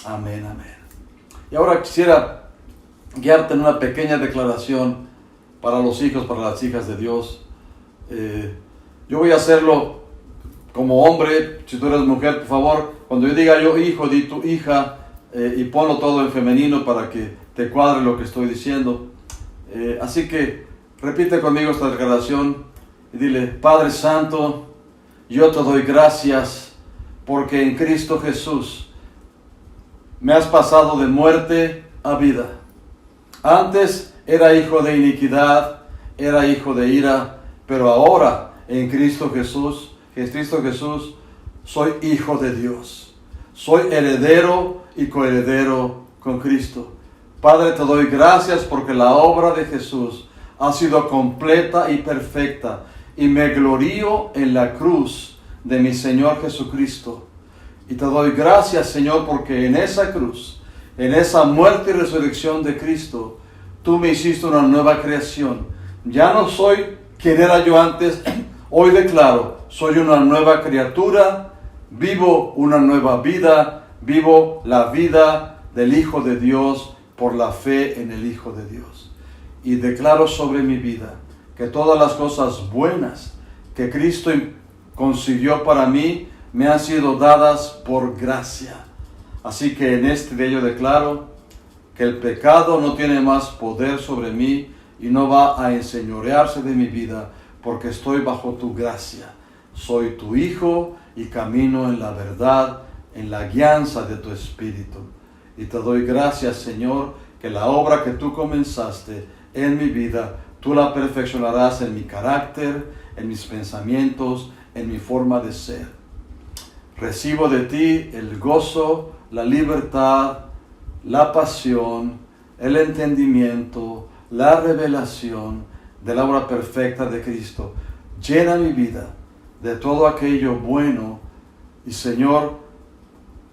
Amén, amén. Y ahora quisiera guiarte en una pequeña declaración para los hijos, para las hijas de Dios. Yo voy a hacerlo como hombre. Si tú eres mujer, por favor, cuando yo diga yo hijo, di tu hija, y ponlo todo en femenino para que te cuadre lo que estoy diciendo. Así que repite conmigo esta declaración y dile, Padre Santo, yo te doy gracias porque en Cristo Jesús me has pasado de muerte a vida. Antes era hijo de iniquidad, era hijo de ira, pero ahora en Cristo Jesús, soy hijo de Dios. Soy heredero y coheredero con Cristo. Padre, te doy gracias porque la obra de Jesús ha sido completa y perfecta y me glorío en la cruz de mi Señor Jesucristo. Y te doy gracias, Señor, porque en esa cruz, en esa muerte y resurrección de Cristo, tú me hiciste una nueva creación. Ya no soy quien era yo antes, hoy declaro, soy una nueva criatura, vivo una nueva vida, vivo la vida del Hijo de Dios por la fe en el Hijo de Dios. Y declaro sobre mi vida que todas las cosas buenas que Cristo consiguió para mí me han sido dadas por gracia. Así que en este día yo declaro que el pecado no tiene más poder sobre mí y no va a enseñorearse de mi vida, porque estoy bajo tu gracia. Soy tu hijo y camino en la verdad, en la guianza de tu Espíritu. Y te doy gracias, Señor, que la obra que tú comenzaste en mi vida, tú la perfeccionarás en mi carácter, en mis pensamientos, en mi forma de ser. Recibo de ti el gozo, la libertad, la pasión, el entendimiento, la revelación de la obra perfecta de Cristo. Llena mi vida de todo aquello bueno y, Señor,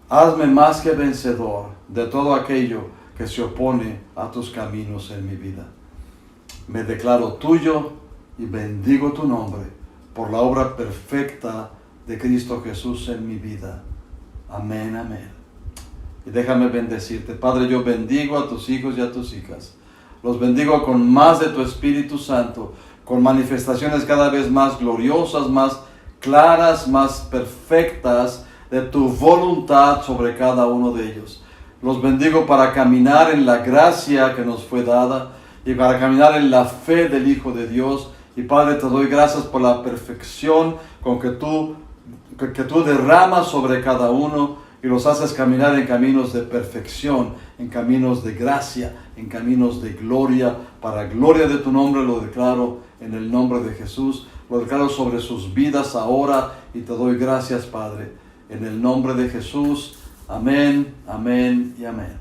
hazme más que vencedor de todo aquello que se opone a tus caminos en mi vida. Me declaro tuyo y bendigo tu nombre por la obra perfecta de Cristo Jesús en mi vida. Amén, amén. Y déjame bendecirte. Padre, yo bendigo a tus hijos y a tus hijas. Los bendigo con más de tu Espíritu Santo, con manifestaciones cada vez más gloriosas, más claras, más perfectas de tu voluntad sobre cada uno de ellos. Los bendigo para caminar en la gracia que nos fue dada y para caminar en la fe del Hijo de Dios. Y Padre, te doy gracias por la perfección con que tú derramas sobre cada uno y los haces caminar en caminos de perfección, en caminos de gracia, en caminos de gloria. Para gloria de tu nombre lo declaro en el nombre de Jesús. Lo declaro sobre sus vidas ahora y te doy gracias, Padre, en el nombre de Jesús. Amén, amén y amén.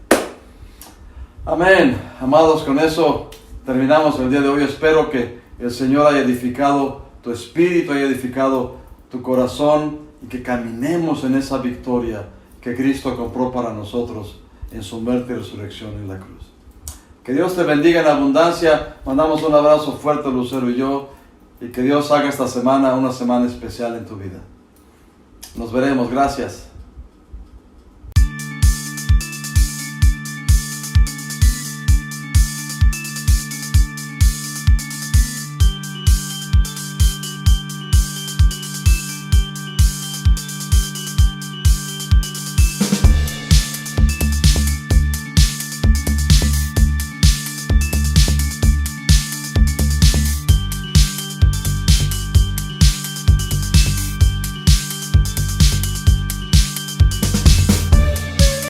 Amén. Amados, con eso terminamos el día de hoy. Espero que el Señor haya edificado tu espíritu, haya edificado tu corazón y que caminemos en esa victoria que Cristo compró para nosotros en su muerte y resurrección en la cruz. Que Dios te bendiga en abundancia. Mandamos un abrazo fuerte, Lucero y yo, y que Dios haga esta semana una semana especial en tu vida. Nos veremos. Gracias.